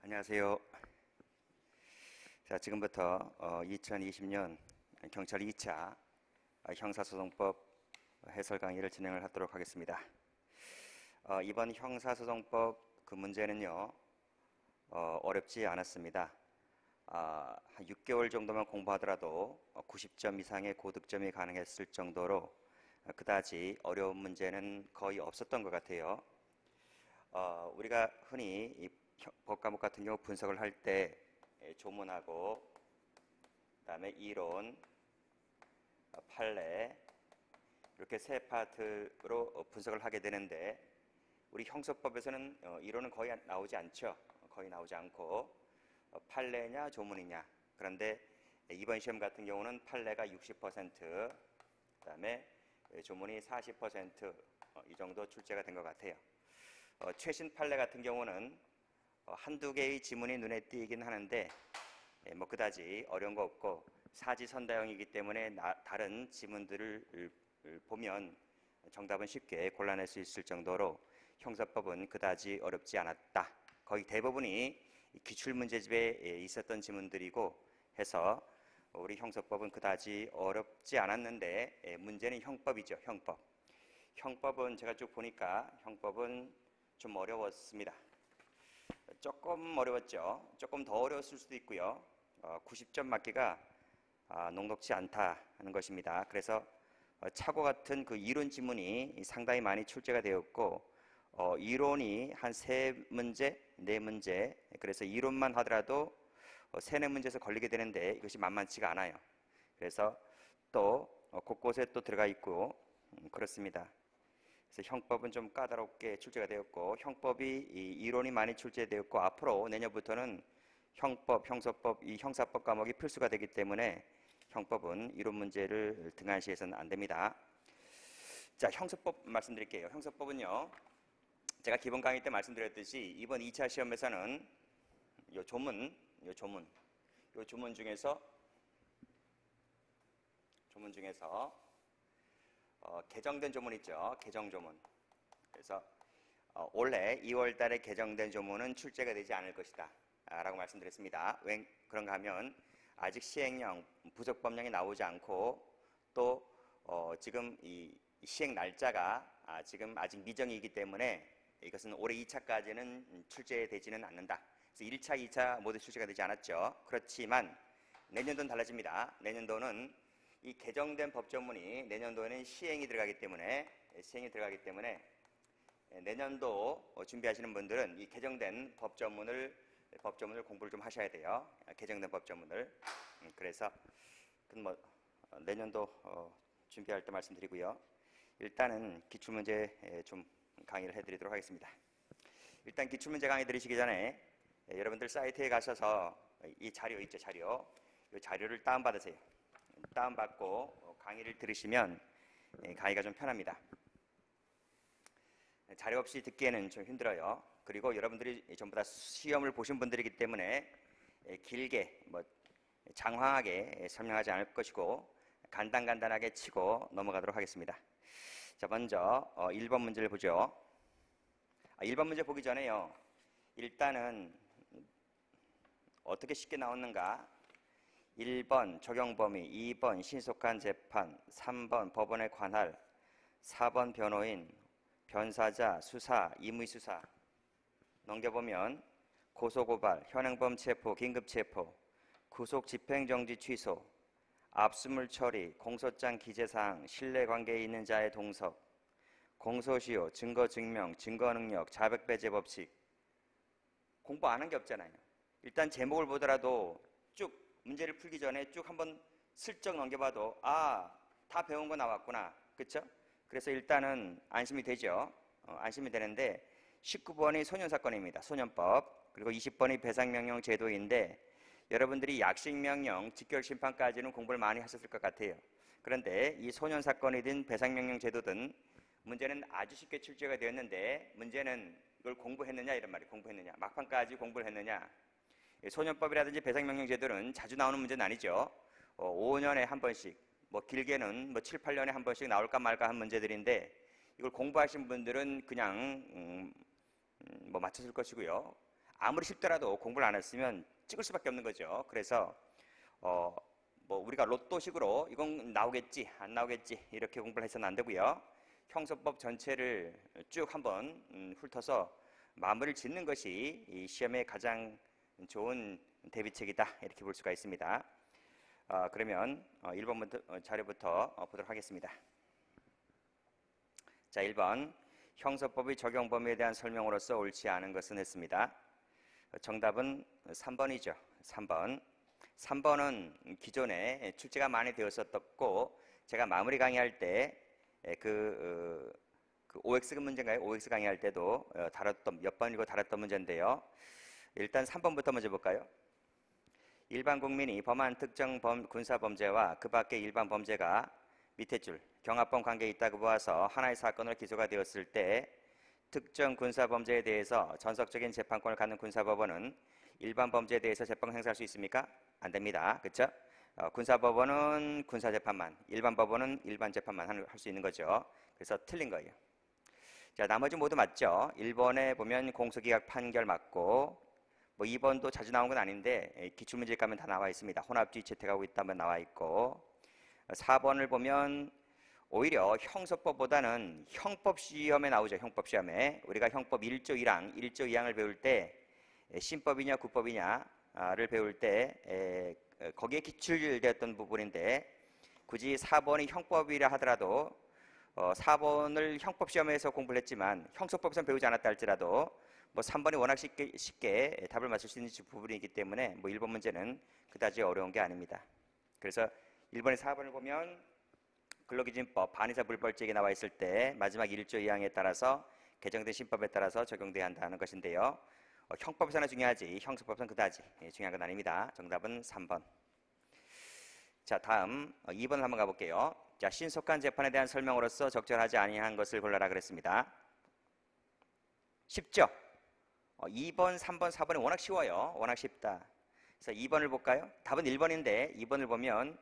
안녕하세요. 자, 지금부터 2020년 경찰 2차 형사소송법 해설 강의를 진행을 하도록 하겠습니다. 이번 형사소송법 그 문제는요, 어렵지 않았습니다. 한 6개월 정도만 공부하더라도 90점 이상의 고득점이 가능했을 정도로 그다지 어려운 문제는 거의 없었던 것 같아요. 우리가 흔히 이 법 과목 같은 경우 분석을 할 때 조문하고 그다음에 이론, 판례 이렇게 세 파트로 분석을 하게 되는데 우리 형사법에서는 이론은 거의 나오지 않죠. 거의 나오지 않고 판례냐 조문이냐. 그런데 이번 시험 같은 경우는 판례가 60%, 그다음에 조문이 40% 이 정도 출제가 된 것 같아요. 최신 판례 같은 경우는 한두 개의 지문이 눈에 띄긴 하는데 뭐 그다지 어려운 거 없고 사지선다형이기 때문에 다른 지문들을 보면 정답은 쉽게 골라낼 수 있을 정도로 형사법은 그다지 어렵지 않았다. 거의 대부분이 기출문제집에 있었던 지문들이고 해서 우리 형사법은 그다지 어렵지 않았는데 문제는 형법이죠. 형법은 제가 쭉 보니까 형법은 좀 어려웠습니다. 조금 어려웠죠. 조금 더 어려웠을 수도 있고요. 90점 맞기가 녹록지 않다 하는 것입니다. 그래서 차고 같은 그 이론 지문이 상당히 많이 출제가 되었고 이론이 한 3문제, 4문제, 그래서 이론만 하더라도 3, 4문제에서 걸리게 되는데 이것이 만만치가 않아요. 그래서 또 곳곳에 또 들어가 있고 그렇습니다. 그래서 형법은 좀 까다롭게 출제가 되었고 형법이 이론이 많이 출제되었고 앞으로 내년부터는 형법, 형사법, 이 형사법 과목이 필수가 되기 때문에 형법은 이론 문제를 등한시해서는 안 됩니다. 자, 형사법 말씀드릴게요. 형사법은요, 제가 기본 강의 때 말씀드렸듯이 이번 2차 시험에서는 요 조문 중에서 개정된 조문 있죠. 개정 조문. 그래서 올해 2월 달에 개정된 조문은 출제가 되지 않을 것이다 라고 말씀드렸습니다. 왜 그런가 하면 아직 시행령, 부속법령이 나오지 않고 또 지금 이 시행 날짜가 지금 아직 미정이기 때문에 이것은 올해 2차까지는 출제되지는 않는다. 그래서 1차, 2차 모두 출제가 되지 않았죠. 그렇지만 내년도는 달라집니다. 내년도는 이 개정된 법조문이 내년도에는 시행이 들어가기 때문에 내년도 준비하시는 분들은 이 개정된 법조문을 공부를 좀 하셔야 돼요. 개정된 법조문을. 그래서 뭐 내년도 준비할 때 말씀드리고요. 일단은 기출문제 좀 강의를 해드리도록 하겠습니다. 일단 기출문제 강의 들으시기 전에 여러분들 사이트에 가셔서 이 자료 있죠, 이 자료를 다운받으세요. 다운받고 강의를 들으시면 강의가 좀 편합니다. 자료 없이 듣기에는 좀 힘들어요. 그리고 여러분들이 전부 다 시험을 보신 분들이기 때문에 길게 장황하게 설명하지 않을 것이고 간단하게 치고 넘어가도록 하겠습니다. 자, 먼저 1번 문제를 보죠. 1번 문제 보기 전에요. 일단은 어떻게 쉽게 나오는가? 1번 적용 범위, 2번 신속한 재판, 3번 법원의 관할, 4번 변호인, 변사자, 수사, 임의수사. 넘겨보면 고소고발, 현행범 체포, 긴급체포, 구속집행정지 취소, 압수물 처리, 공소장 기재사항, 신뢰관계에 있는 자의 동석, 공소시효, 증거증명, 증거능력, 자백배제 법칙. 공부 안 한 게 없잖아요. 일단 제목을 보더라도 쭉 문제를 풀기 전에 쭉 한번 슬쩍 넘겨봐도 다 배운 거 나왔구나. 그렇죠? 그래서 일단은 안심이 되죠. 안심이 되는데 19번이 소년사건입니다. 소년법. 그리고 20번이 배상명령 제도인데 여러분들이 약식명령, 직결심판까지는 공부를 많이 하셨을 것 같아요. 그런데 이 소년사건이든 배상명령 제도든 문제는 아주 쉽게 출제가 되었는데 문제는 이걸 공부했느냐 이런 말이에요. 공부했느냐. 막판까지 공부를 했느냐. 소년법이라든지 배상명령 제도는 자주 나오는 문제는 아니죠. 5년에 한 번씩, 길게는 7, 8년에 한 번씩 나올까 말까 한 문제들인데 이걸 공부하신 분들은 그냥 맞췄을 것이고요. 아무리 쉽더라도 공부를 안 했으면 찍을 수밖에 없는 거죠. 그래서 뭐 우리가 로또식으로 이건 나오겠지 안 나오겠지 이렇게 공부를 해서는 안 되고요. 형소법 전체를 쭉 한번 훑어서 마무리를 짓는 것이 이 시험에 가장 좋은 대비책이다 이렇게 볼 수가 있습니다. 그러면 1번 자료부터 보도록 하겠습니다. 자, 1번 형소법의 적용 범위에 대한 설명으로서 옳지 않은 것은 했습니다. 정답은 3번이죠. 3번은 기존에 출제가 많이 되었었고 제가 마무리 강의할 때 그 OX 문제인가요? OX 강의할 때도 다뤘던 몇 번이고 다뤘던 문제인데요. 일단 3번부터 먼저 볼까요? 일반 국민이 범한 특정 군사 범죄와 그 밖의 일반 범죄가 밑에 줄 경합범 관계에 있다고 보아서 하나의 사건으로 기소가 되었을 때 특정 군사 범죄에 대해서 전속적인 재판권을 갖는 군사법원은 일반 범죄에 대해서 재판을 행사할 수 있습니까? 안 됩니다. 그렇죠? 군사법원은 군사재판만, 일반 법원은 일반 재판만 할 수 있는 거죠. 그래서 틀린 거예요. 자, 나머지 모두 맞죠? 1번에 보면 공소기각 판결 맞고 뭐 2번도 자주 나온 건 아닌데 기출문제 가면 다 나와 있습니다. 혼합주의 채택하고 있다면 나와 있고 4번을 보면 오히려 형소법보다는 형법시험에 나오죠. 형법시험에 우리가 형법 1조 1항, 1조 2항을 배울 때 신법이냐 구법이냐를 배울 때 거기에 기출되었던 부분인데 굳이 4번이 형법이라 하더라도 4번을 형법시험에서 공부를 했지만 형소법에서 배우지 않았다 할지라도 뭐 3번이 워낙 쉽게 답을 맞출 수 있는 부분이기 때문에 뭐 1번 문제는 그다지 어려운 게 아닙니다. 그래서 1번에 4번을 보면 근로기준법 반의사 불벌죄에 나와 있을 때 마지막 1조 2항에 따라서 개정된 신법에 따라서 적용돼야 한다는 것인데요. 형법에서는 중요하지 형소법에서는 그다지 중요한 건 아닙니다. 정답은 3번. 자, 다음 2번을 한번 가볼게요. 자, 신속한 재판에 대한 설명으로서 적절하지 아니한 것을 골라라 그랬습니다. 쉽죠? 2번, 3번, 4번이 워낙 쉬워요. 워낙 쉽다. 그래서 2번을 볼까요? 답은 1번인데 2번을 보면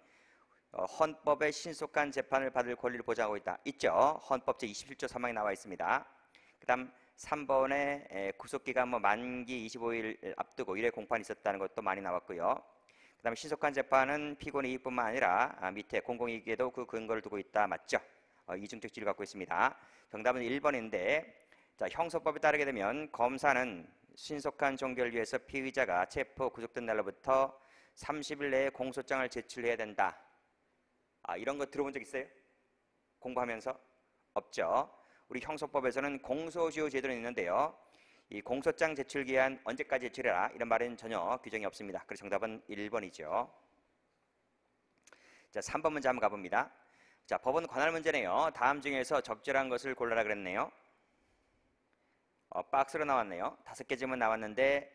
헌법의 신속한 재판을 받을 권리를 보장하고 있다. 있죠? 헌법 제27조 3항에 나와 있습니다. 그 다음 3번에 구속기간 만기 25일 앞두고 1회 공판이 있었다는 것도 많이 나왔고요. 그 다음에 신속한 재판은 피고인의 이익뿐만 아니라 밑에 공공이익에도 그 근거를 두고 있다. 맞죠? 이중적 지위를 갖고 있습니다. 정답은 1번인데 자, 형소법에 따르게 되면 검사는 신속한 종결을 위해서 피의자가 체포 구속된 날로부터 30일 내에 공소장을 제출해야 된다. 이런 거 들어본 적 있어요? 공부하면서? 없죠. 우리 형소법에서는 공소시효 제도는 있는데요. 이 공소장 제출 기한 언제까지 제출해라 이런 말은 전혀 규정이 없습니다. 그래서 정답은 1번이죠. 자, 3번 문제 한번 가봅니다. 자, 법원 관할 문제네요. 다음 중에서 적절한 것을 골라라 그랬네요. 박스로 나왔네요. 5개 질문 나왔는데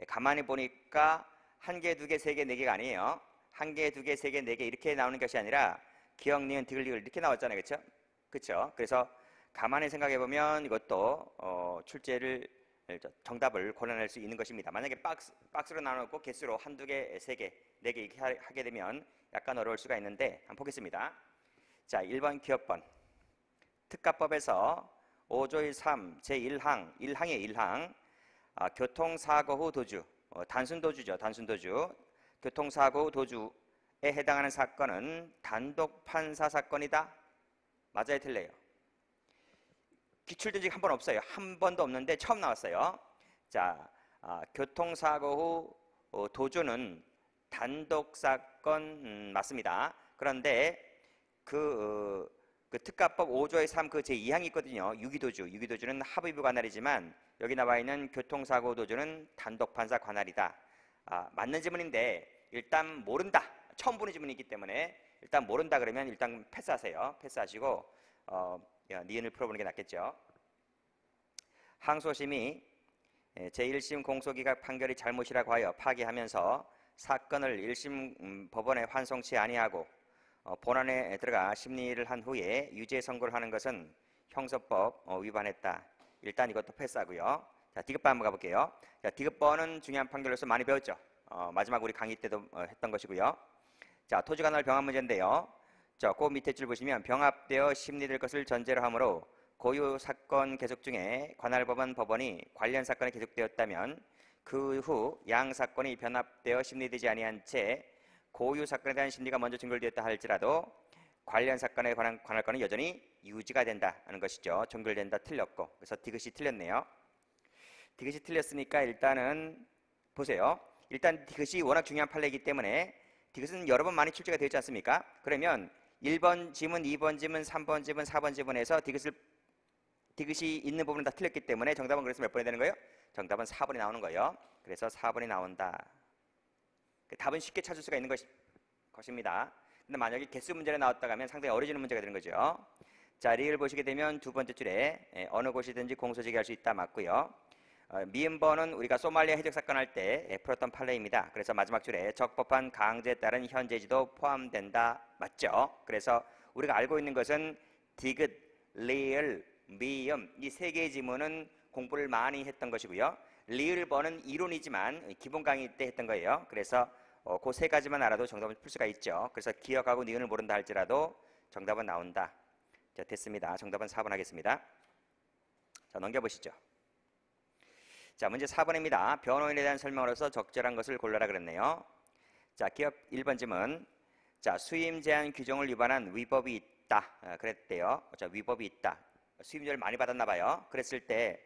가만히 보니까 1개, 2개, 3개, 4개가 아니에요. 1개, 2개, 3개, 4개 이렇게 나오는 것이 아니라 기역, 니은, 디귿, 리을 이렇게 나왔잖아요. 그렇죠? 그렇죠? 그래서 가만히 생각해 보면 이것도 출제를 정답을 골라낼 수 있는 것입니다. 만약에 박스로 나눠놓고 개수로 1, 2개, 3개, 4개 이렇게 하게 되면 약간 어려울 수가 있는데 한번 보겠습니다. 자, 1번 기억번. 특가법에서 5조의 3 제1항 1항의 1항 교통사고 후 도주 단순도주죠. 단순도주. 교통사고 후 도주에 해당하는 사건은 단독 판사 사건이다. 맞아요, 틀려요? 기출된 적이 한 번 없어요. 한 번도 없는데 처음 나왔어요. 자, 교통사고 후 도주는 단독 사건 맞습니다. 그런데 그 특가법 5조의 3 그 제2항이 있거든요. 유기도주. 유기도주는 합의부 관할이지만 여기 나와 있는 교통사고 도주는 단독 판사 관할이다. 맞는 질문인데 일단 모른다. 처음 보는 질문이기 때문에 일단 모른다 그러면 일단 패스하세요. 패스하시고 니은을 풀어보는 게 낫겠죠. 항소심이 제1심 공소기각 판결이 잘못이라고 하여 파기하면서 사건을 1심 법원에 환송치 아니하고 본안에 들어가 심리를 한 후에 유죄 선고를 하는 것은 형소법 위반했다. 일단 이것도 패스하고요. 자, 디귿번 한번 가볼게요. 자, 디귿번은 중요한 판결로서 많이 배웠죠. 마지막 우리 강의 때도 했던 것이고요. 자, 토지관할 병합 문제인데요. 자, 그 밑에 줄 보시면 병합되어 심리될 것을 전제로 하므로 고유 사건 계속 중에 관할법원 법원이 관련 사건이 계속되었다면 그 후 양 사건이 변합되어 심리되지 아니한 채 고유 사건에 대한 심리가 먼저 종결되었다 할지라도 관련 사건에 관할 건은 여전히 유지가 된다 하는 것이죠. 종결된다 틀렸고, 그래서 디귿이 틀렸네요. 디귿이 틀렸으니까 일단은 보세요. 일단 디귿이 워낙 중요한 판례이기 때문에 디귿은 여러 번 많이 출제가 되지 않습니까? 그러면 1번 지문, 2번 지문, 3번 지문, 4번 지문에서 디귿이 있는 부분은 다 틀렸기 때문에 정답은 그래서 몇 번이 되는 거예요? 정답은 4번이 나오는 거예요. 그래서 4번이 나온다. 답은 쉽게 찾을 수가 있는 것입니다. 근데 만약에 개수 문제로 나왔다고 하면 상당히 어려지는 문제가 되는 거죠. 자, 리을 보시게 되면 두 번째 줄에 어느 곳이든지 공소제기할 수 있다 맞고요. 미음번은 우리가 소말리아 해적 사건 할 때 풀었던 판례입니다. 그래서 마지막 줄에 적법한 강제에 따른 현재지도 포함된다 맞죠? 그래서 우리가 알고 있는 것은 디귿, 리을, 미음 이 세 개의 지문은 공부를 많이 했던 것이고요. 리을번은 이론이지만 기본 강의 때 했던 거예요. 그래서 그 세 가지만 알아도 정답을 풀 수가 있죠. 그래서 기억하고 니은을 모른다 할지라도 정답은 나온다. 자, 됐습니다. 정답은 4번 하겠습니다. 자, 넘겨보시죠. 자, 문제 4번입니다. 변호인에 대한 설명으로서 적절한 것을 골라라 그랬네요. 자, 기억 1번 지문. 자, 수임 제한 규정을 위반한 위법이 있다. 그랬대요. 자, 위법이 있다. 수임료를 많이 받았나 봐요. 그랬을 때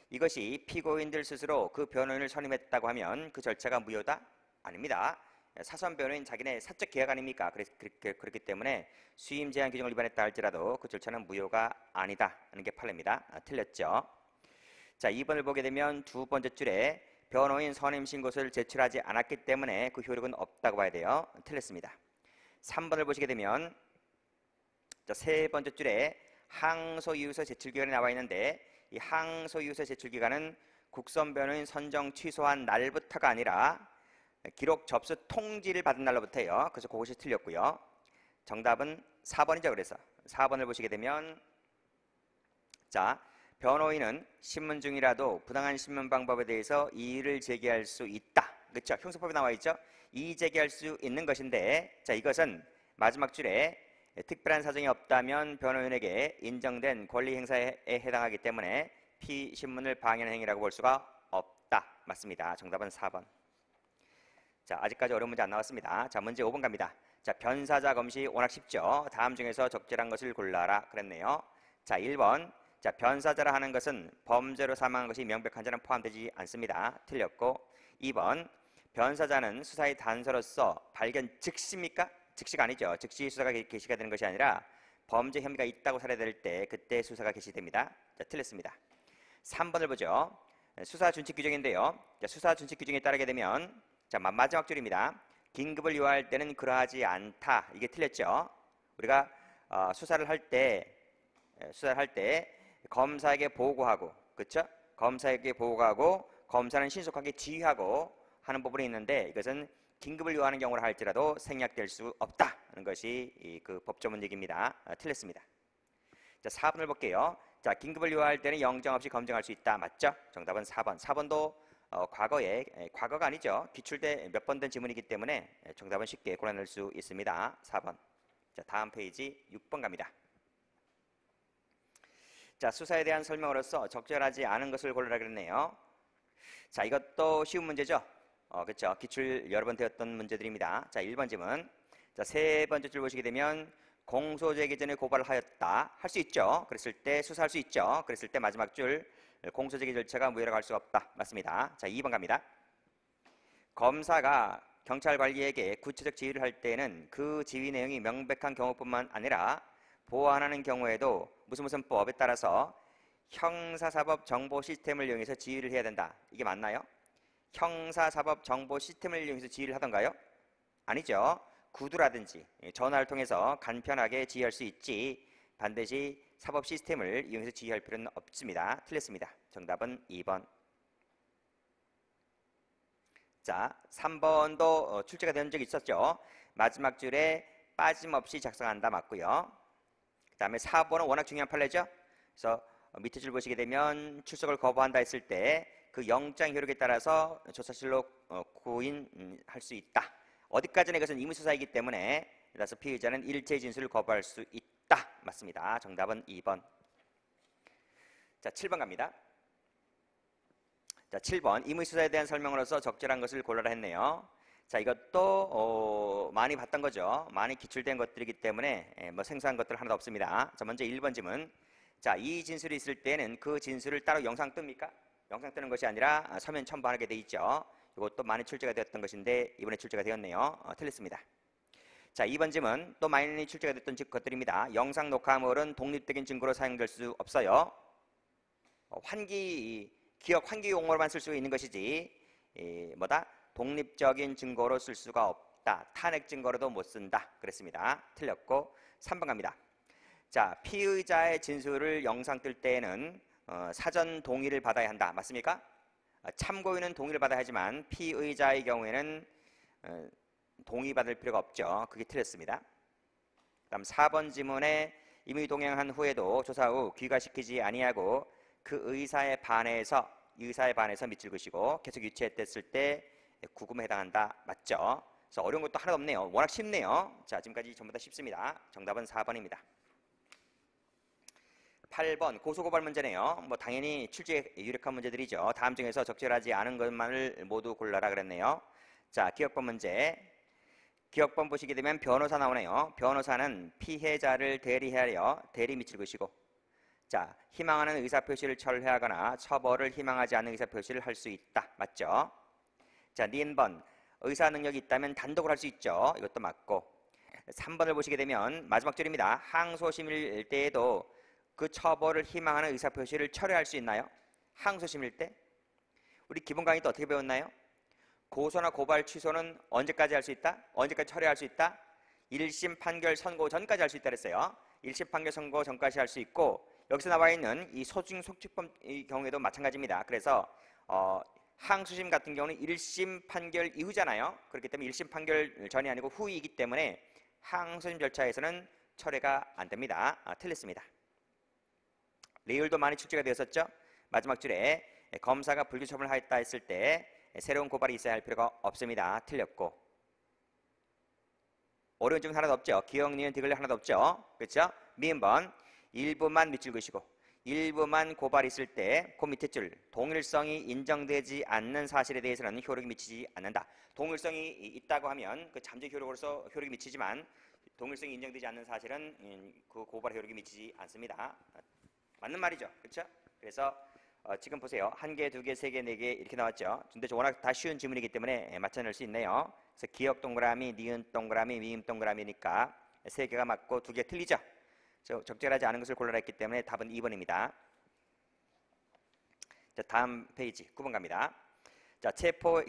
이것이 피고인들 스스로 그 변호인을 선임했다고 하면 그 절차가 무효다? 아닙니다. 사선 변호인 자기네 사적 계약 아닙니까? 그렇기 때문에 수임 제한 규정을 위반했다 할지라도 그 절차는 무효가 아니다 하는 게 판례입니다. 틀렸죠. 자, 2번을 보게 되면 두 번째 줄에 변호인 선임 신고서를 제출하지 않았기 때문에 그 효력은 없다고 봐야 돼요. 틀렸습니다. 3번을 보시게 되면 자, 세 번째 줄에 항소이유서 제출기간이 나와 있는데 이 항소이유서 제출기간은 국선 변호인 선정 취소한 날부터가 아니라 기록 접수 통지를 받은 날로부터예요. 그래서 그것이 틀렸고요. 정답은 4번이죠. 그래서 4번을 보시게 되면 자, 변호인은 신문 중이라도 부당한 신문 방법에 대해서 이의를 제기할 수 있다. 그렇죠? 형사법에 나와 있죠? 이의 제기할 수 있는 것인데 자, 이것은 마지막 줄에 특별한 사정이 없다면 변호인에게 인정된 권리 행사에 해당하기 때문에 피신문을 방해하는 행위라고 볼 수가 없다. 맞습니다. 정답은 4번. 자, 아직까지 어려운 문제 안 나왔습니다. 자, 문제 5번 갑니다. 자, 변사자 검시 워낙 쉽죠. 다음 중에서 적절한 것을 골라라 그랬네요. 자, 1번. 자, 변사자라 하는 것은 범죄로 사망한 것이 명백한 자는 포함되지 않습니다. 틀렸고 2번. 변사자는 수사의 단서로서 발견 즉시입니까? 즉시가 아니죠. 즉시 수사가 개시가 되는 것이 아니라 범죄 혐의가 있다고 살해될 때 그때 수사가 개시됩니다. 자, 틀렸습니다. 3번을 보죠. 수사 준칙 규정인데요. 자, 수사 준칙 규정에 따르게 되면 자, 마지막 줄입니다. 긴급을 요할 때는 그러하지 않다. 이게 틀렸죠. 우리가 수사를 할 때 검사에게 보고하고, 그렇죠? 검사에게 보고하고 검사는 신속하게 지휘하고 하는 부분이 있는데 이것은 긴급을 요하는 경우라 할지라도 생략될 수 없다 하는 것이 그 법조문 얘기입니다. 틀렸습니다. 자, 4번을 볼게요. 자, 긴급을 요할 때는 영장 없이 검증할 수 있다. 맞죠? 정답은 4번. 4번도 과거가 아니죠. 기출대 몇 번 된 지문이기 때문에 정답은 쉽게 골라낼 수 있습니다. 4번. 자, 다음 페이지 6번 갑니다. 자, 수사에 대한 설명으로서 적절하지 않은 것을 골라라 그랬네요. 자, 이것도 쉬운 문제죠. 그렇죠. 기출 여러 번 되었던 문제들입니다. 자, 1번 지문. 자, 세 번째 줄 보시게 되면 공소 제기 전에 고발을 하였다. 할 수 있죠. 그랬을 때 수사할 수 있죠. 그랬을 때 마지막 줄 공소 제기 절차가 무효라고 할 수가 없다. 맞습니다. 자, 2번 갑니다. 검사가 경찰 관리에게 구체적 지휘를 할 때는 그 지휘 내용이 명백한 경우뿐만 아니라 보완하는 경우에도 무슨 법에 따라서 형사사법 정보 시스템을 이용해서 지휘를 해야 된다. 이게 맞나요? 형사사법 정보 시스템을 이용해서 지휘를 하던가요? 아니죠. 구두라든지 전화를 통해서 간편하게 지휘할 수 있지 반드시 사법 시스템을 이용해서 지휘할 필요는 없습니다. 틀렸습니다. 정답은 2번. 자, 3번도 출제가 된 적이 있었죠. 마지막 줄에 빠짐없이 작성한다 맞고요. 그 다음에 4번은 워낙 중요한 판례죠. 그래서 밑에 줄 보시게 되면 출석을 거부한다 했을 때 그 영장 효력에 따라서 조사실로 구인할 수 있다. 어디까지나 이것은 임의수사이기 때문에 따라서 피의자는 일체 진술을 거부할 수 있다. 맞습니다. 정답은 2번. 자, 7번 갑니다. 자, 자, 7번 임의수사에 대한 설명으로서 적절한 것을 골라라 했네요. 자, 이것도 많이 봤던 거죠. 많이 기출된 것들이기 때문에 뭐 생소한 것들 하나도 없습니다. 자, 먼저 1번 질문. 자, 이 진술이 있을 때는 그 진술을 따로 영상 뜹니까? 영상 뜨는 것이 아니라 서면 첨부하게 돼 있죠. 이것도 많이 출제가 되었던 것인데 이번에 출제가 되었네요. 틀렸습니다. 자, 2번 질문. 또 많이 출제가 됐던 것들입니다. 영상 녹화물은 독립적인 증거로 사용될 수 없어요. 기억 환기 용어로만 쓸 수 있는 것이지 독립적인 증거로 쓸 수가 없다. 탄핵 증거로도 못 쓴다. 그랬습니다. 틀렸고 3번 갑니다. 자, 피의자의 진술을 영상 뜰 때에는 사전 동의를 받아야 한다. 맞습니까? 참고인은 동의를 받아야 하지만 피의자의 경우에는 동의받을 필요가 없죠. 그게 틀렸습니다. 다음 4번 지문에 임의 동행한 후에도 조사 후 귀가시키지 아니하고 그 의사에 반해서 밑줄 그시고 계속 유치했댔을 때 구금에 해당한다. 맞죠? 그래서 어려운 것도 하나도 없네요. 워낙 쉽네요. 자, 지금까지 전부 다 쉽습니다. 정답은 4번입니다. 8번 고소고발 문제네요. 뭐 당연히 출제에 유력한 문제들이죠. 다음 중에서 적절하지 않은 것만을 모두 골라라 그랬네요. 자, 기억법 문제. 기억법 보시게 되면 변호사 나오네요. 변호사는 피해자를 대리하여 대리 밑줄 그시고, 자, 희망하는 의사표시를 철회하거나 처벌을 희망하지 않는 의사표시를 할 수 있다. 맞죠? 자, 니은번 의사 능력이 있다면 단독으로 할 수 있죠. 이것도 맞고. 3번을 보시게 되면 마지막 줄입니다. 항소심일 때에도 그 처벌을 희망하는 의사표시를 철회할 수 있나요? 항소심일 때? 우리 기본 강의 때 어떻게 배웠나요? 고소나 고발 취소는 언제까지 할 수 있다? 언제까지 철회할 수 있다? 1심 판결 선고 전까지 할 수 있다 그랬어요. 1심 판결 선고 전까지 할 수 있고, 여기서 나와 있는 이 소증 속촉범의 경우에도 마찬가지입니다. 그래서 항소심 같은 경우는 1심 판결 이후잖아요. 그렇기 때문에 1심 판결 전이 아니고 후이기 때문에 항소심 절차에서는 철회가 안 됩니다. 틀렸습니다. 리을도 많이 출제가 되었었죠. 마지막 줄에 검사가 불기 처분을 하였다 했을 때 새로운 고발이 있어야 할 필요가 없습니다. 틀렸고. 어려운 점은 하나도 없죠. 기억, 니은, 디귿 하나도 없죠. 그렇죠? 미음번 일부만 밑줄 그시고, 일부만 고발이 있을 때 그 밑에 줄 동일성이 인정되지 않는 사실에 대해서는 효력이 미치지 않는다. 동일성이 있다고 하면 그 잠재 효력으로서 효력이 미치지만 동일성이 인정되지 않는 사실은 그 고발의 효력이 미치지 않습니다. 맞는 말이죠. 그렇죠? 그래서 지금 보세요. 1개, 2개, 3개, 4개 이렇게 나왔죠. 근데 워낙 다 쉬운 지문이기 때문에 맞춰낼 수 있네요. 그래서 기억 동그라미, 니은 동그라미, 미음 동그라미니까 3개가 맞고 2개 틀리죠. 적절하지 않은 것을 골라라 했기 때문에 답은 2번입니다. 자, 다음 페이지 9번 갑니다. 자,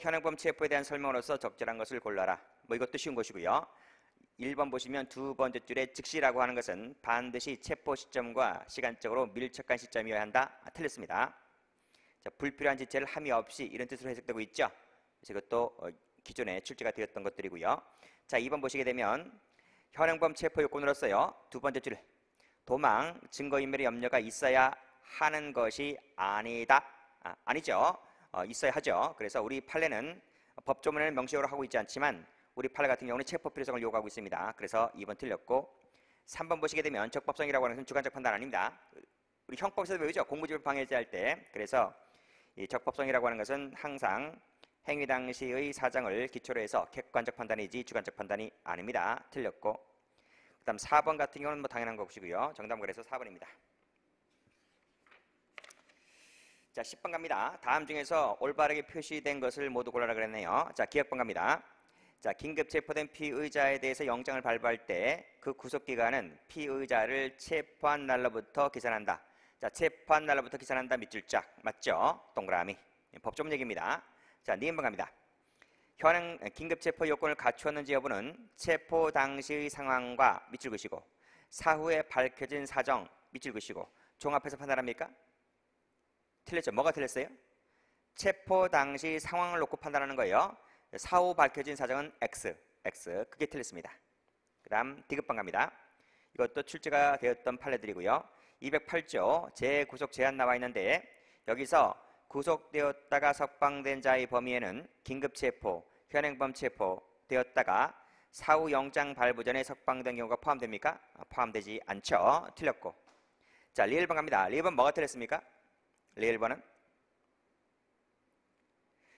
현행범 체포에 대한 설명으로서 적절한 것을 골라라. 뭐 이것도 쉬운 것이고요. 1번 보시면 두 번째 줄에 즉시라고 하는 것은 반드시 체포 시점과 시간적으로 밀접한 시점이어야 한다. 틀렸습니다. 자, 불필요한 지체를 함이 없이 이런 뜻으로 해석되고 있죠. 그래서 이것도 기존에 출제가 되었던 것들이고요. 자, 2번 보시게 되면 현행범 체포 요건으로서요. 두 번째 줄 도망, 증거인멸의 염려가 있어야 하는 것이 아니다. 아니죠. 있어야 하죠. 그래서 우리 판례는 법조문에는 명시적으로 하고 있지 않지만 우리 판례 같은 경우는 체포 필요성을 요구하고 있습니다. 그래서 2번 틀렸고, 3번 보시게 되면 적법성이라고 하는 것은 주관적 판단 아닙니다. 우리 형법에서 배우죠. 공무집행 방해죄할 때. 그래서 이 적법성이라고 하는 것은 항상 행위 당시의 사정을 기초로 해서 객관적 판단이지 주관적 판단이 아닙니다. 틀렸고, 그 다음 4번 같은 경우는 뭐 당연한 것이고요. 정답은 그래서 4번입니다. 자, 10번 갑니다. 다음 중에서 올바르게 표시된 것을 모두 골라라 그랬네요. 자, 기억번 갑니다. 자, 긴급 체포된 피의자에 대해서 영장을 발부할 때 그 구속기간은 피의자를 체포한 날로부터 계산한다. 자, 체포한 날로부터 계산한다. 밑줄 짝. 맞죠? 동그라미. 법조문 얘기입니다. 자, 니은번 갑니다. 현행 긴급 체포 요건을 갖추었는지 여부는 체포 당시의 상황과 밑줄 그시고, 사후에 밝혀진 사정 밑줄 그시고 종합해서 판단합니까? 틀렸죠? 뭐가 틀렸어요? 체포 당시 상황을 놓고 판단하는 거예요. 사후 밝혀진 사정은 X. 그게 틀렸습니다. 그 다음 디귿번 갑니다. 이것도 출제가 되었던 판례들이고요. 208조 재구속 제한 나와 있는데 여기서 구속되었다가 석방된 자의 범위에는 긴급체포, 현행범 체포되었다가 사후 영장 발부 전에 석방된 경우가 포함됩니까? 포함되지 않죠. 틀렸고. 자, 리을번 갑니다. 리을번 뭐가 틀렸습니까? 리을번은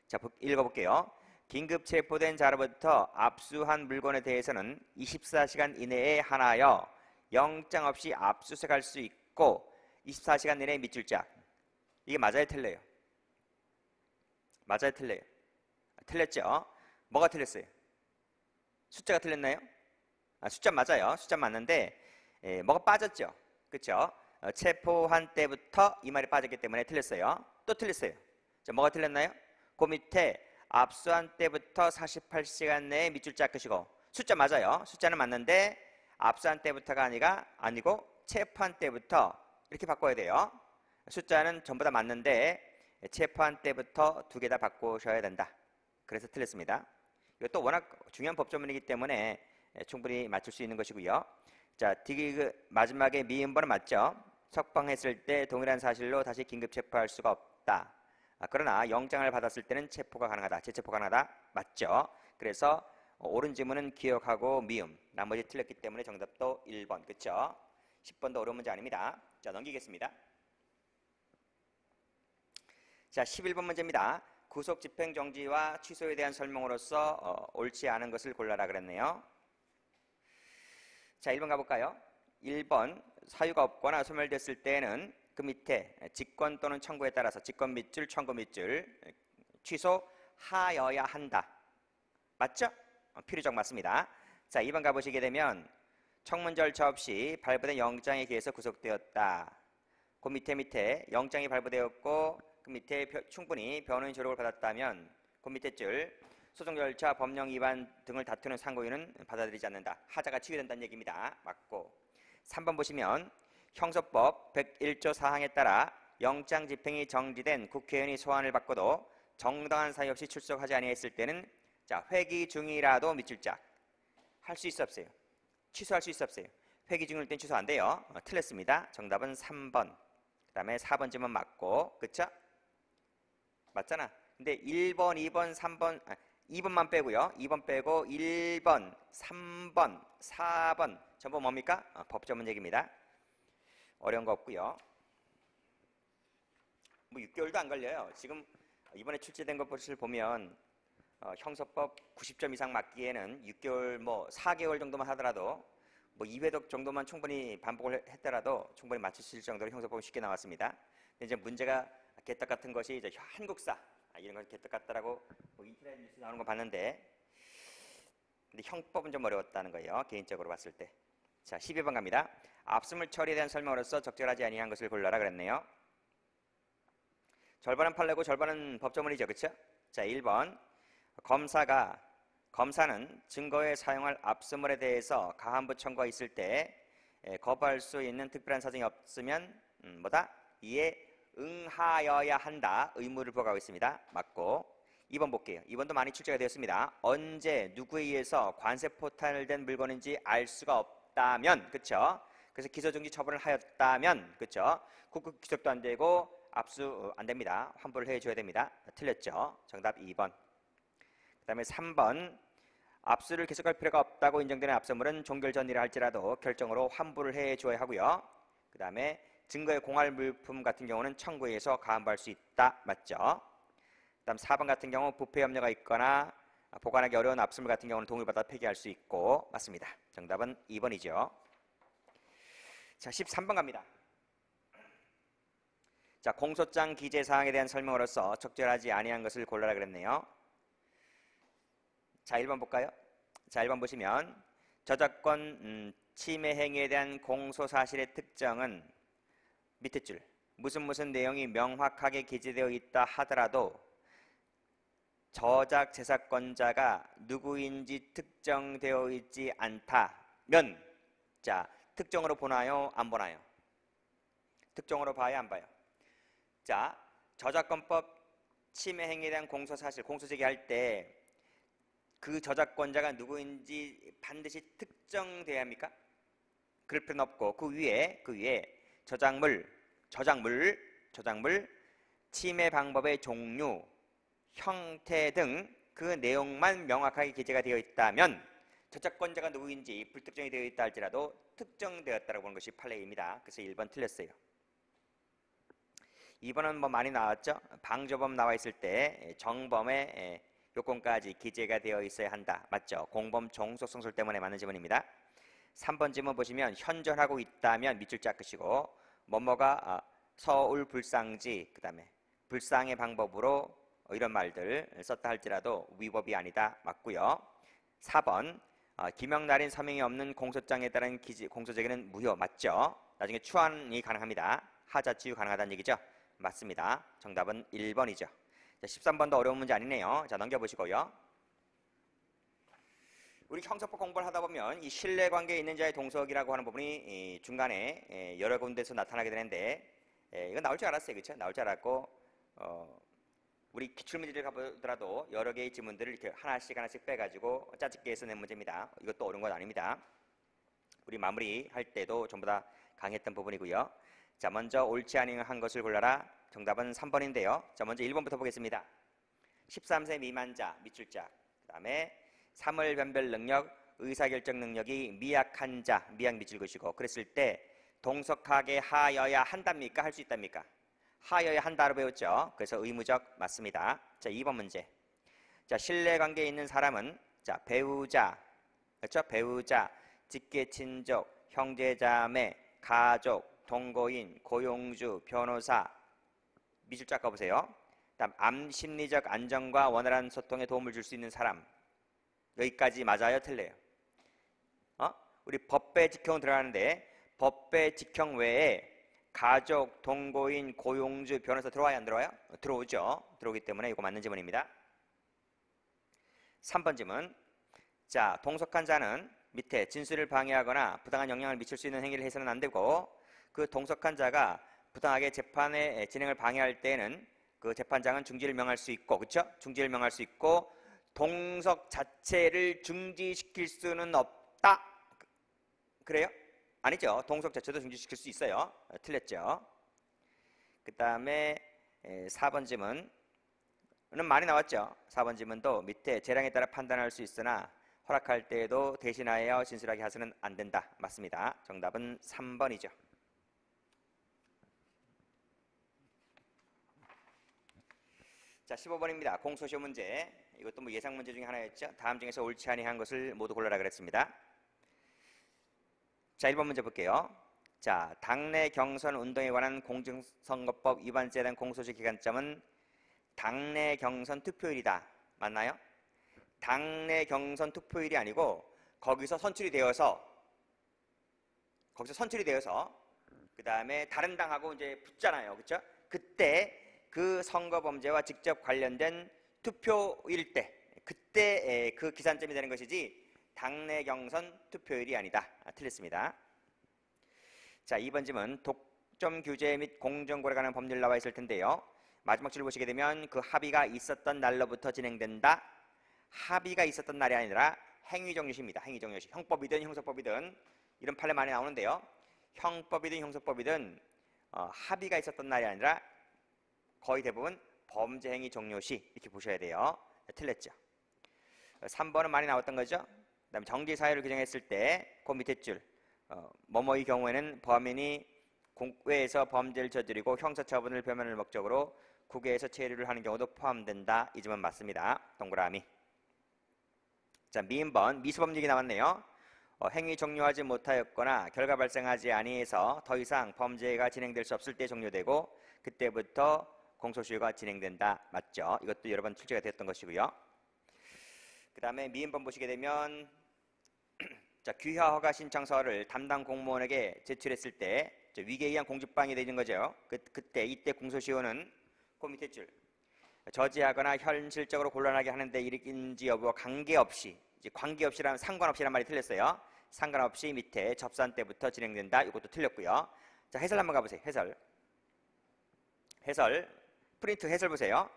자, 읽어볼게요. 긴급 체포된 자로부터 압수한 물건에 대해서는 24시간 이내에 하나여 영장 없이 압수수색할 수 있고 24시간 이내에 밑줄짝. 이게 맞아요, 틀려요? 맞아요, 틀려요? 틀렸죠? 뭐가 틀렸어요? 숫자가 틀렸나요? 숫자 맞아요. 숫자 맞는데 뭐가 빠졌죠? 그렇죠? 체포한 때부터 이 말이 빠졌기 때문에 틀렸어요. 또 틀렸어요. 자, 뭐가 틀렸나요? 그 밑에 압수한 때부터 48시간 내에 밑줄 짝으시고 숫자 맞아요. 숫자는 맞는데 압수한 때부터가 아니고 체포한 때부터 이렇게 바꿔야 돼요. 숫자는 전부 다 맞는데 체포한 때부터 두 개 다 바꾸셔야 된다. 그래서 틀렸습니다. 이것도 워낙 중요한 법조문이기 때문에 충분히 맞출 수 있는 것이고요. 자, 마지막에 미음번은 맞죠? 석방했을 때 동일한 사실로 다시 긴급 체포할 수가 없다. 그러나 영장을 받았을 때는 체포가 가능하다. 재체포 가능하다. 맞죠? 그래서 옳은 지문은 기억하고 미음. 나머지 틀렸기 때문에 정답도 1번. 그렇죠? 10번도 어려운 문제 아닙니다. 자, 넘기겠습니다. 자, 11번 문제입니다. 구속 집행 정지와 취소에 대한 설명으로서 옳지 않은 것을 골라라 그랬네요. 자, 1번 가볼까요? 1번 사유가 없거나 소멸됐을 때에는 그 밑에 직권 또는 청구에 따라서 직권 밑줄, 청구 밑줄 취소하여야 한다. 맞죠? 필요적 맞습니다. 자, 2번 가보시게 되면 청문 절차 없이 발부된 영장에 의해서 구속되었다. 그 밑에 영장이 발부되었고 그 밑에 충분히 변호인 조력을 받았다면 그 밑에 줄 소송 절차, 법령 위반 등을 다투는 상고인은 받아들이지 않는다. 하자가 치유된다는 얘기입니다. 맞고 3번 보시면 형소법 101조 사항에 따라 영장 집행이 정지된 국회의원이 소환을 받고도 정당한 사유 없이 출석하지 아니했을 때는 자, 회기 중이라도 밑줄짝 할 수 있어 없어요? 취소할 수 있어 없어요? 회기 중일 땐 취소 안 돼요. 틀렸습니다. 정답은 3번. 그 다음에 4번 지문 맞고, 그쵸? 맞잖아. 근데 1번, 2번, 3번, 2번만 빼고요. 2번 빼고 1번, 3번, 4번 전부 뭡니까? 법조문 얘기입니다. 어려운 거 없고요. 뭐 6개월도 안 걸려요. 지금 이번에 출제된 것을 보면 형소법 90점 이상 맞기에는 6개월, 뭐 4개월 정도만 하더라도 뭐 2회독 정도만 충분히 반복을 했더라도 충분히 맞추실 정도로 형소법은 쉽게 나왔습니다. 근데 이제 문제가 개떡 같은 것이 이제 한국사 이런 건 개떡 같다라고 뭐 인터넷 뉴스 나오는 거 봤는데, 근데 형법은 좀 어려웠다는 거예요. 개인적으로 봤을 때. 자, 12번 갑니다. 압수물 처리에 대한 설명으로서 적절하지 아니한 것을 골라라 그랬네요. 절반은 판례고 절반은 법조문이죠. 그렇죠? 자, 1번 검사는 증거에 사용할 압수물에 대해서 가한부 청구가 있을 때 거부할 수 있는 특별한 사정이 없으면 이에 응하여야 한다. 의무를 부과하고 있습니다. 맞고 2번 볼게요. 2번도 많이 출제가 되었습니다. 언제 누구에 의해서 관세 포탈된 물건인지 알 수가 없다면, 그렇죠? 그래서 기소정지 처분을 하였다면, 그렇죠? 국고 기소도 안 되고 압수 안 됩니다. 환불을 해줘야 됩니다. 틀렸죠? 정답 2번. 그 다음에 3번 압수를 계속할 필요가 없다고 인정되는 압수물은 종결 전이라 할지라도 결정으로 환불을 해줘야 하고요. 그 다음에 증거의 공할 물품 같은 경우는 청구해서 가한부할 수 있다. 맞죠? 그 다음 4번 같은 경우 부패 염려가 있거나 보관하기 어려운 압수물 같은 경우는 동의받아 폐기할 수 있고 맞습니다. 정답은 2번이죠. 자, 13번 갑니다. 자, 공소장 기재 사항에 대한 설명으로서 적절하지 아니한 것을 골라라 그랬네요. 자, 1번 볼까요? 자, 1번 보시면 저작권 침해 행위에 대한 공소 사실의 특정은 밑에 줄 무슨 내용이 명확하게 기재되어 있다 하더라도 저작 제작권자가 누구인지 특정되어 있지 않다면, 자, 특정으로 보나요? 안 보나요? 특정으로 봐요? 안 봐요? 자, 저작권법 침해 행위에 대한 공소 사실, 공소 제기할 때 그 저작권자가 누구인지 반드시 특정돼야 합니까? 그럴 필요는 없고 그 위에 저작물, 침해 방법의 종류, 형태 등 그 내용만 명확하게 기재가 되어 있다면 저작권자가 누구인지 불특정이 되어 있다 할지라도 특정되었다고 보는 것이 판례입니다. 그래서 1번 틀렸어요. 2번은 뭐 많이 나왔죠. 방조범 나와 있을 때 정범의 요건까지 기재가 되어 있어야 한다. 맞죠? 공범 종속성술 때문에 맞는 지문입니다. 3번 지문 보시면 현존하고 있다면 밑줄 짝 긋이고 뭐뭐가 서울 불상지 그 다음에 불상의 방법으로 이런 말들 썼다 할지라도 위법이 아니다. 맞고요. 4번 기명날인 서명이 없는 공소장에 따른 공소제기는 무효. 맞죠? 나중에 추안이 가능합니다. 하자 치유 가능하다는 얘기죠. 맞습니다. 정답은 1번이죠. 자, 13번도 어려운 문제 아니네요. 자, 넘겨보시고요. 우리 형사법 공부를 하다 보면 이 신뢰관계에 있는 자의 동석이라고 하는 부분이 중간에 여러 군데서 나타나게 되는데 이건 나올 줄 알았어요. 그렇죠? 나올 줄 알았고 우리 기출문제를 가보더라도 여러 개의 지문들을 이렇게 하나씩 빼가지고 짜집게 해서 낸 문제입니다. 이것도 어려운 건 아닙니다. 우리 마무리할 때도 전부 다 강했던 부분이고요. 자, 먼저 옳지 아니한 것을 골라라. 정답은 3번인데요. 자, 먼저 1번부터 보겠습니다. 13세 미만자 밑줄짝. 그 다음에 사물 변별 능력, 의사결정 능력이 미약한 자, 미약 밑줄 그시고 그랬을 때 동석하게 하여야 한답니까? 할 수 있답니까? 하여야 한다로 배웠죠. 그래서 의무적 맞습니다. 자, 2번 문제. 자, 신뢰관계에 있는 사람은 자, 배우자, 그렇죠? 배우자, 직계친족, 형제자매, 가족, 동거인, 고용주, 변호사 밑줄 쫙 가보세요. 다음 암 심리적 안정과 원활한 소통에 도움을 줄 수 있는 사람. 여기까지 맞아요? 틀려요? 우리 법배 직형 들어가는데 법배 직형 외에 가족, 동거인, 고용주, 변호사 들어와요? 안 들어와요? 들어오죠. 들어오기 때문에 이거 맞는 지문입니다. 3번 지문. 자, 동석한 자는 밑에 진술을 방해하거나 부당한 영향을 미칠 수 있는 행위를 해서는 안 되고 그 동석한 자가 부당하게 재판의 진행을 방해할 때에는 그 재판장은 중지를 명할 수 있고, 그렇죠? 중지를 명할 수 있고 동석 자체를 중지시킬 수는 없다. 그래요? 아니죠. 동석 자체도 중지시킬 수 있어요. 틀렸죠. 그 다음에 4번 지문은 많이 나왔죠. 4번 지문도 밑에 재량에 따라 판단할 수 있으나 허락할 때에도 대신하여 진술하게 해서는 안 된다. 맞습니다. 정답은 3번이죠. 자, 15번입니다. 공소시효 문제. 이것도 뭐 예상 문제 중에 하나였죠. 다음 중에서 옳지 아니한 것을 모두 골라라 그랬습니다. 자, 1번 문제 볼게요. 자, 당내 경선 운동에 관한 공정선거법 위반죄에 대한 공소시효 기간점은 당내 경선 투표일이다. 맞나요? 당내 경선 투표일이 아니고 거기서 선출이 되어서 그 다음에 다른 당하고 이제 붙잖아요. 그렇죠? 그때 그 선거 범죄와 직접 관련된 투표일 때 그때 그 기산점이 되는 것이지 당내 경선 투표일이 아니다. 틀렸습니다. 자, 2번 질문. 독점 규제 및 공정거래에 관한 법률 나와 있을 텐데요. 마지막 줄 보시게 되면 그 합의가 있었던 날로부터 진행된다. 합의가 있었던 날이 아니라 행위종료시입니다. 행위종료시. 형법이든 형사법이든 이런 판례 많이 나오는데요. 형법이든 형사법이든 합의가 있었던 날이 아니라 거의 대부분 범죄 행위 종료시 이렇게 보셔야 돼요. 틀렸죠. 3번은 많이 나왔던 거죠. 그 다음에 정지사유를 규정했을 때 그 밑에 줄 뭐뭐의 경우에는 범인이 국외에서 범죄를 저지르고 형사처분을 표면을 목적으로 국외에서 체류를 하는 경우도 포함된다. 이 점은 맞습니다. 동그라미. 자, 미인번 미수범 얘기 나왔네요. 행위 종료하지 못하였거나 결과 발생하지 아니해서 더 이상 범죄가 진행될 수 없을 때 종료되고 그때부터 공소시효가 진행된다. 맞죠? 이것도 여러 번 출제가 됐던 것이고요. 그 다음에 미인번 보시게 되면 자, 귀화 허가 신청서를 담당 공무원에게 제출했을 때 위계에 의한 공직방해 되는 거죠. 이때 공소시효는 그 밑에 줄 저지하거나 현실적으로 곤란하게 하는데 일으킨지 여부와 관계없이 이제 관계없이라면 상관없이란 말이 틀렸어요. 상관없이 밑에 접수한 때부터 진행된다. 이것도 틀렸고요. 자, 해설 한번 가보세요. 해설 프린트 해설 보세요.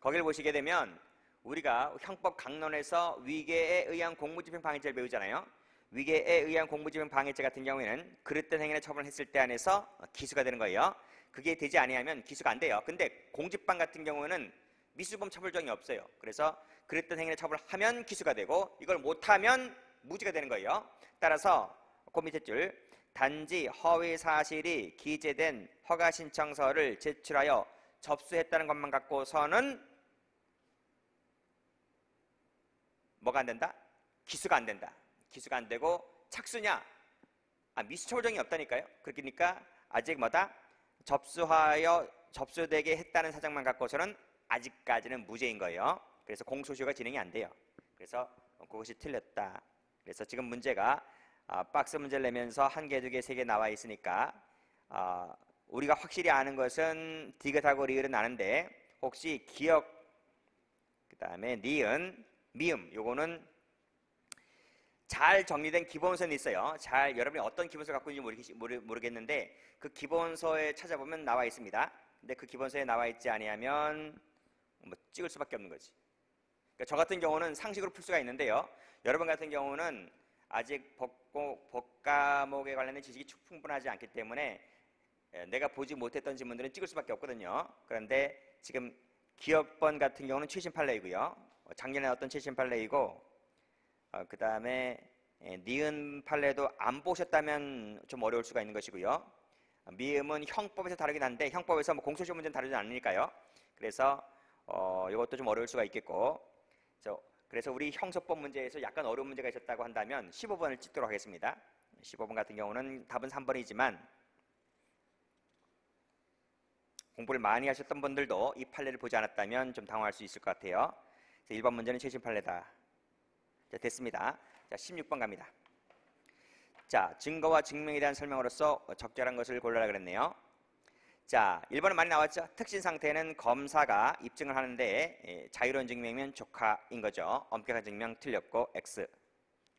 거기를 보시게 되면 우리가 형법 강론에서 위계에 의한 공무집행 방해죄를 배우잖아요. 위계에 의한 공무집행 방해죄 같은 경우에는 그릇된 행위를 처벌했을 때 안에서 기수가 되는 거예요. 그게 되지 아니하면 기수가 안 돼요. 근데 공직방 같은 경우에는 미수범 처벌정이 없어요. 그래서 그릇된 행위를 처벌하면 기수가 되고 이걸 못하면 무죄가 되는 거예요. 따라서 그 밑에 줄 단지 허위 사실이 기재된 허가 신청서를 제출하여 접수했다는 것만 갖고서는 뭐가 안 된다? 기수가 안 된다. 기수가 안 되고 착수냐? 미수처벌정이 없다니까요. 그러니까 아직 뭐다? 접수되게 했다는 사정만 갖고서는 아직까지는 무죄인 거예요. 그래서 공소시효가 진행이 안 돼요. 그래서 그것이 틀렸다. 그래서 지금 문제가 박스 문제를 내면서 1개, 2개, 3개 나와 있으니까 우리가 확실히 아는 것은 디귿하고 리을은 아는데 혹시 기역, 그 다음에 니은, 미음 요거는 잘 정리된 기본서는 있어요. 여러분이 어떤 기본서 갖고 있는지 모르겠는데 그 기본서에 찾아보면 나와 있습니다. 근데 그 기본서에 나와 있지 아니하면 뭐 찍을 수밖에 없는 거지. 그러니까 저 같은 경우는 상식으로 풀 수가 있는데요. 여러분 같은 경우는 아직 법 과목에 관련된 지식이 충분하지 않기 때문에 내가 보지 못했던 지문들은 찍을 수밖에 없거든요. 그런데 지금 기억번 같은 경우는 78레이고요. 작년에 나왔던 78레이고 그 다음에 니은 판례도 안 보셨다면 좀 어려울 수가 있는 것이고요. 미음은 형법에서 다르긴 한데 형법에서 뭐 공소시효 문제는 다르지 않으니까요. 그래서 이것도 좀 어려울 수가 있겠고 그래서 우리 형소법 문제에서 약간 어려운 문제가 있었다고 한다면 15번을 찍도록 하겠습니다. 15번 같은 경우는 답은 3번이지만 공부를 많이 하셨던 분들도 이 판례를 보지 않았다면 좀 당황할 수 있을 것 같아요. 1번 문제는 최신 판례다. 자, 됐습니다. 자, 16번 갑니다. 자, 증거와 증명에 대한 설명으로서 적절한 것을 골라라 그랬네요. 자, 1번은 많이 나왔죠. 특신 상태는 검사가 입증을 하는데 자유로운 증명이면 조카인 거죠. 엄격한 증명 틀렸고 X.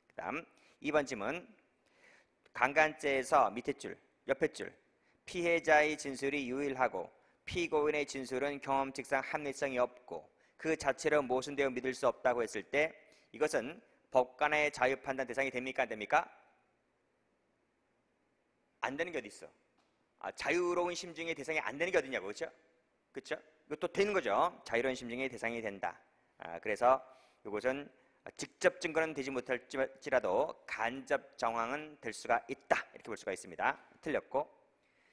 그 다음 2번 질문. 강간죄에서 밑에 줄, 옆에 줄 피해자의 진술이 유일하고 피고인의 진술은 경험칙상 합리성이 없고 그 자체로 모순되어 믿을 수 없다고 했을 때 이것은 법관의 자유판단 대상이 됩니까? 안 됩니까? 안 되는 게 어디 있어? 자유로운 심증의 대상이 안 되는 게 어디냐고, 그렇죠? 그렇죠? 이것도 되는 거죠. 자유로운 심증의 대상이 된다. 그래서 이것은 직접 증거는 되지 못할지라도 간접 정황은 될 수가 있다. 이렇게 볼 수가 있습니다. 틀렸고,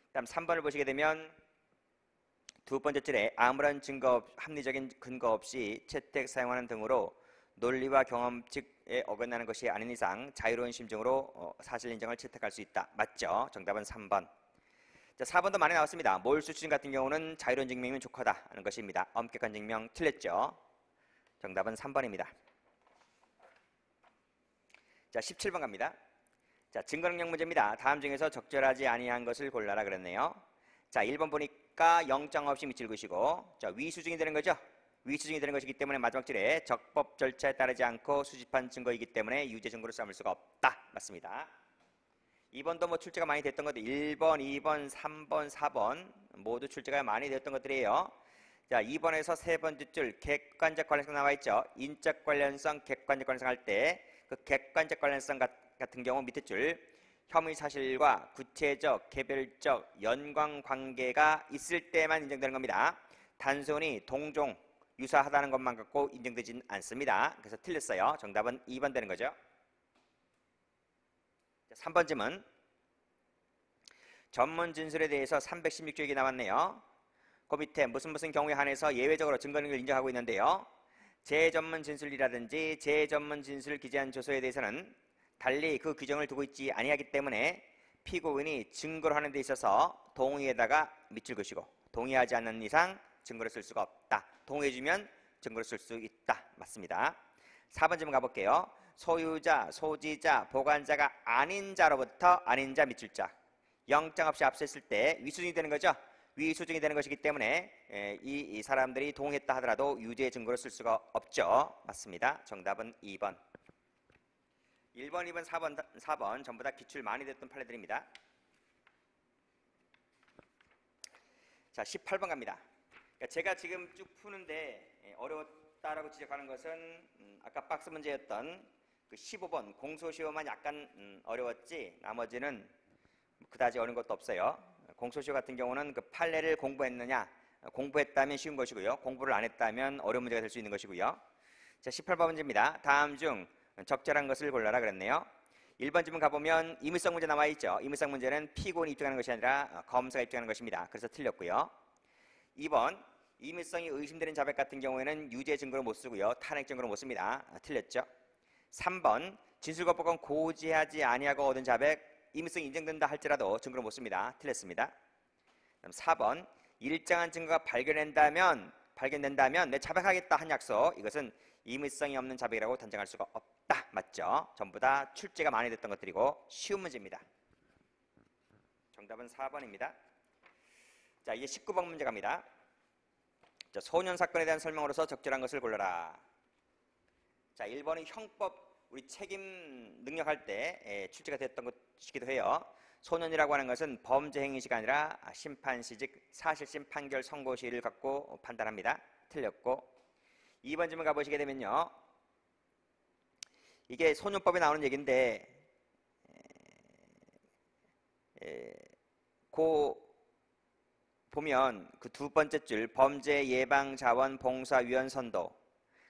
그다음 3번을 보시게 되면 두 번째 줄에 아무런 합리적인 근거 없이 채택 사용하는 등으로 논리와 경험칙에 어긋나는 것이 아닌 이상 자유로운 심증으로 사실 인정을 채택할 수 있다. 맞죠? 정답은 3번. 자, 4번도 많이 나왔습니다. 몰수 추진 같은 경우는 자유로운 증명이면 조커다 하는 것입니다. 엄격한 증명 틀렸죠? 정답은 3번입니다. 자, 17번 갑니다. 자, 증거능력 문제입니다. 다음 중에서 적절하지 아니한 것을 골라라 그랬네요. 자, 1번 보니까 영장 없이 미칠 것이고, 자, 위수증이 되는 거죠? 위수증이 되는 것이기 때문에 마지막 줄에 적법 절차에 따르지 않고 수집한 증거이기 때문에 유죄 증거로 삼을 수가 없다. 맞습니다. 2번도 뭐 출제가 많이 됐던 것들 1번, 2번, 3번, 4번 모두 출제가 많이 되었던 것들이에요. 자, 2번에서 세 번째 줄 객관적 관련성 나와 있죠. 인적 관련성, 객관적 관련성 할 때 그 객관적 관련성 같은 경우 밑에 줄 혐의 사실과 구체적, 개별적 연관 관계가 있을 때만 인정되는 겁니다. 단순히 동종, 유사하다는 것만 갖고 인정되진 않습니다. 그래서 틀렸어요. 정답은 2번 되는 거죠. 3번 질문. 전문 진술에 대해서 316쪽이 나왔네요. 그 밑에 무슨 경우에 한해서 예외적으로 증거능력을 인정하고 있는데요. 재전문 진술이라든지 재전문 진술을 기재한 조서에 대해서는 달리 그 규정을 두고 있지 아니하기 때문에 피고인이 증거를 하는 데 있어서 동의에다가 미칠 것이고 동의하지 않는 이상 증거를 쓸 수가 없다. 동의해주면 증거를 쓸 수 있다. 맞습니다. 4번 질문 가볼게요. 소유자, 소지자, 보관자가 아닌 자로부터 아닌 자 미칠 자 영장 없이 압수했을 때 위수증이 되는 거죠. 위수증이 되는 것이기 때문에 이 사람들이 동의했다 하더라도 유죄 증거를 쓸 수가 없죠. 맞습니다. 정답은 2번. 1번, 2번, 4번 전부 다 기출 많이 됐던 판례들입니다. 자, 18번 갑니다. 그러니까 제가 지금 쭉 푸는데 어려웠다라고 지적하는 것은 아까 박스 문제였던 그 15번 공소시효만 약간 어려웠지 나머지는 그다지 어려운 것도 없어요. 공소시효 같은 경우는 그 판례를 공부했느냐 공부했다면 쉬운 것이고요. 공부를 안 했다면 어려운 문제가 될 수 있는 것이고요. 자, 18번 문제입니다. 다음 중 적절한 것을 골라라 그랬네요. 1번 지문 가보면 의무성 문제 나와 있죠. 의무성 문제는 피고인이 입증하는 것이 아니라 검사가 입증하는 것입니다. 그래서 틀렸고요. 2번 의무성이 의심되는 자백 같은 경우에는 유죄 증거로 못 쓰고요. 탄핵 증거로 못 씁니다. 틀렸죠. 3번 진술거부권 고지하지 아니하고 얻은 자백 의무성이 인정된다 할지라도 증거로 못 씁니다. 틀렸습니다. 그럼 4번 일정한 증거가 발견된다면 내 자백하겠다 한 약속 이것은 의무성이 없는 자백이라고 단정할 수가 없다. 맞죠? 전부 다 출제가 많이 됐던 것들이고 쉬운 문제입니다. 정답은 4번입니다. 자, 이제 19번 문제 갑니다. 자, 소년 사건에 대한 설명으로서 적절한 것을 골라라. 자, 1번은 형법 우리 책임 능력할 때 출제가 됐던 것이기도 해요. 소년이라고 하는 것은 범죄 행위시가 아니라 심판시 즉 사실심 판결 선고시를 갖고 판단합니다. 틀렸고 2번 질문 가보시게 되면요. 이게 소년법에 나오는 얘기인데 보면 그 두 번째 줄 범죄 예방 자원 봉사 위원 선도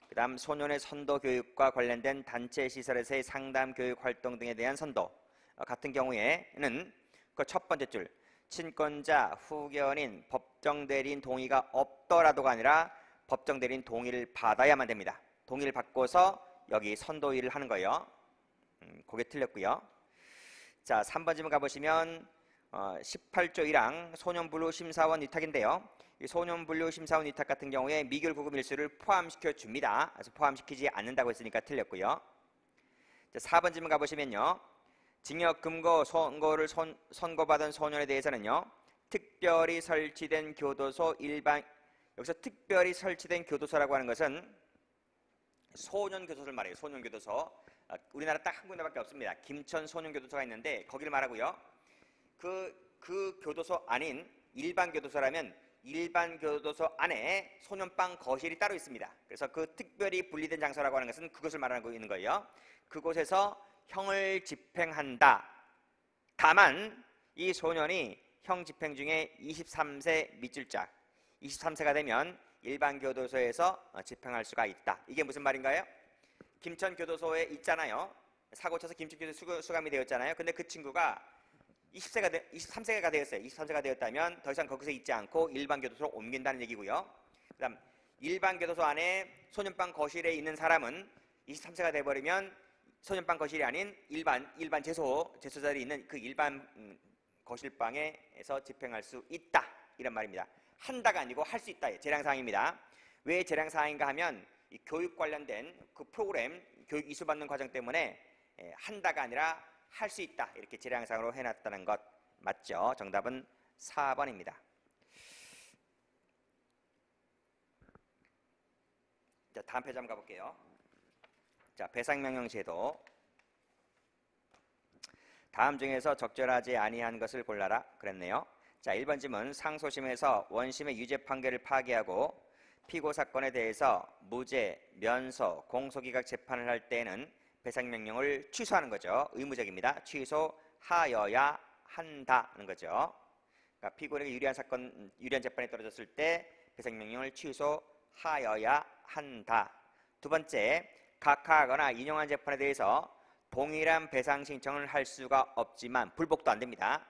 그 다음 소년의 선도 교육과 관련된 단체 시설에서의 상담 교육 활동 등에 대한 선도 같은 경우에는 그 첫 번째 줄 친권자, 후견인, 법정 대리인 동의가 없더라도가 아니라 법정 대리인 동의를 받아야만 됩니다. 동의를 받고서 여기 선도 일을 하는 거예요. 그게 틀렸고요. 자, 3번 질문 가보시면 18조 1항 소년분류 심사원 위탁인데요. 이 소년분류 심사원 위탁 같은 경우에 미결 구금 일수를 포함시켜 줍니다. 그래서 포함시키지 않는다고 했으니까 틀렸고요. 자, 4번 질문 가보시면요. 징역 금고 선고를 선고받은 소년에 대해서는요. 특별히 설치된 교도소 여기서 특별히 설치된 교도소라고 하는 것은 소년교도소를 말해요. 소년교도소. 우리나라 딱 한 군데밖에 없습니다. 김천 소년교도소가 있는데 거기를 말하고요. 그 교도소 아닌 일반 교도소라면 일반 교도소 안에 소년방 거실이 따로 있습니다. 그래서 그 특별히 분리된 장소라고 하는 것은 그것을 말하고 있는 거예요. 그곳에서 형을 집행한다. 다만 이 소년이 형 집행 중에 23세 밑줄짝 23세가 되면 일반 교도소에서 집행할 수가 있다. 이게 무슨 말인가요? 김천 교도소에 있잖아요. 사고 쳐서 김천 교도소 수감이 되었잖아요. 근데 그 친구가 23세가 되었어요. 23세가 되었다면 더 이상 거기서 있지 않고 일반 교도소로 옮긴다는 얘기고요. 그다음 일반 교도소 안에 소년방 거실에 있는 사람은 23세가 돼버리면 소년방 거실이 아닌 일반 재소자들이 있는 그 일반 거실방에서 집행할 수 있다. 이런 말입니다. 한다가 아니고 할 수 있다. 재량사항입니다. 왜 재량사항인가 하면 이 교육 관련된 그 프로그램 교육 이수받는 과정 때문에 한다가 아니라 할 수 있다. 이렇게 재량사항으로 해놨다는 것 맞죠? 정답은 4번입니다. 자, 다음 페이지 한번 가볼게요. 자, 배상명령 제도. 다음 중에서 적절하지 아니한 것을 골라라 그랬네요. 자, 1번 질문 상소심에서 원심의 유죄 판결을 파기하고 피고 사건에 대해서 무죄, 면소, 공소기각 재판을 할 때에는 배상명령을 취소하는 거죠. 의무적입니다. 취소하여야 한다는 거죠. 그러니까 피고에게 유리한 재판이 떨어졌을 때 배상명령을 취소하여야 한다. 두 번째, 각하하거나 인용한 재판에 대해서 동일한 배상 신청을 할 수가 없지만 불복도 안 됩니다.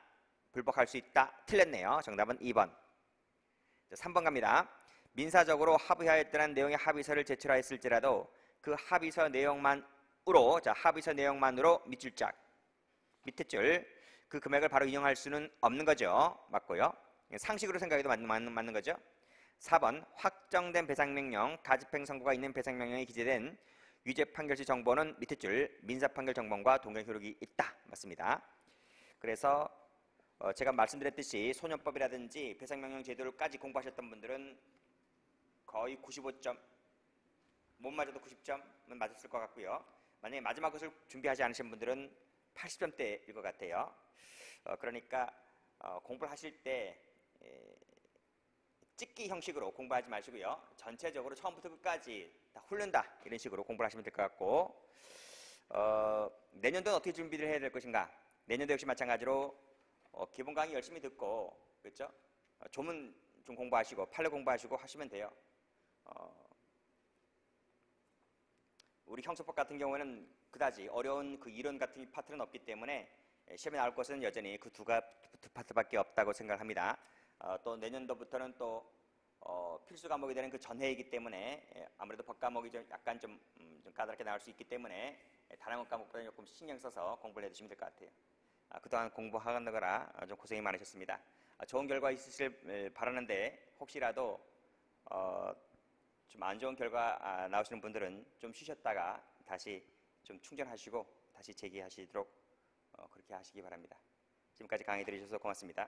불복할 수 있다. 틀렸네요. 정답은 2번. 자, 3번 갑니다. 민사적으로 합의하였다는 내용의 합의서를 제출하였을지라도 그 합의서 내용만으로 밑줄짝 밑에 줄 그 금액을 바로 인용할 수는 없는 거죠. 맞고요. 상식으로 생각해도 맞는 거죠. 4번 확정된 배상명령, 가집행 선고가 있는 배상명령에 기재된 유죄 판결시 정보는 밑에 줄 민사판결 정보과 동일 효력이 있다. 맞습니다. 그래서 제가 말씀드렸듯이 소년법이라든지 배상명령 제도를까지 공부하셨던 분들은 거의 95점, 못 맞아도 90점은 맞았을 것 같고요. 만약에 마지막 것을 준비하지 않으신 분들은 80점대일 것 같아요. 그러니까 공부를 하실 때 찍기 형식으로 공부하지 마시고요. 전체적으로 처음부터 끝까지 다 훑는다 이런 식으로 공부를 하시면 될 것 같고 내년도는 어떻게 준비를 해야 될 것인가. 내년도 역시 마찬가지로 기본 강의 열심히 듣고 그렇죠? 조문 좀 공부하시고 판례 공부하시고 하시면 돼요. 우리 형소법 같은 경우에는 그다지 어려운 그 이론 같은 파트는 없기 때문에 시험에 나올 것은 여전히 그 두 파트밖에 없다고 생각합니다. 또 내년도부터는 또 필수 과목이 되는 그 전해이기 때문에 아무래도 법 과목이 좀 약간 좀 까다롭게 나올 수 있기 때문에 다른 과목보다 조금 신경 써서 공부를 해주시면 될 것 같아요. 그동안 공부하느라 좀 고생이 많으셨습니다. 좋은 결과 있으실 바라는데 혹시라도 좀 안 좋은 결과 나오시는 분들은 좀 쉬셨다가 다시 좀 충전하시고 다시 재기하시도록 그렇게 하시기 바랍니다. 지금까지 강의 들으셔서 고맙습니다.